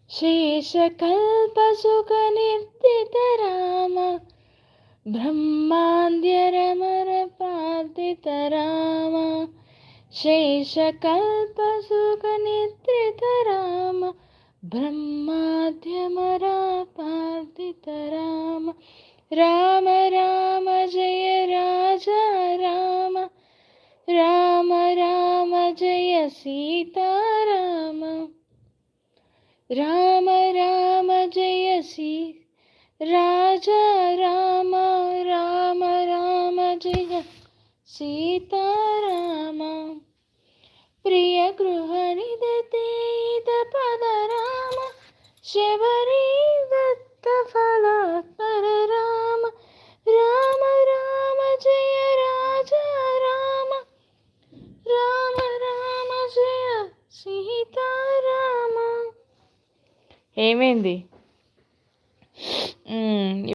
शेषकल्पसुखनिर्दितराम ब्रह्माद्यरमरपार्दितराम शेषकल्पसुखनिर्दितराम ब्रह्माद्यमरपार्दितराम राम राम जय राजा राम राम राम जय सीताराम राम राम जय राजा राम राम राम जय सीताराम प्रिय गृहनिधते पद राम शबरी दत्त फलात्पर राम राम राम जय राजा राम राम राम जय सीताराम. ఏమైంది?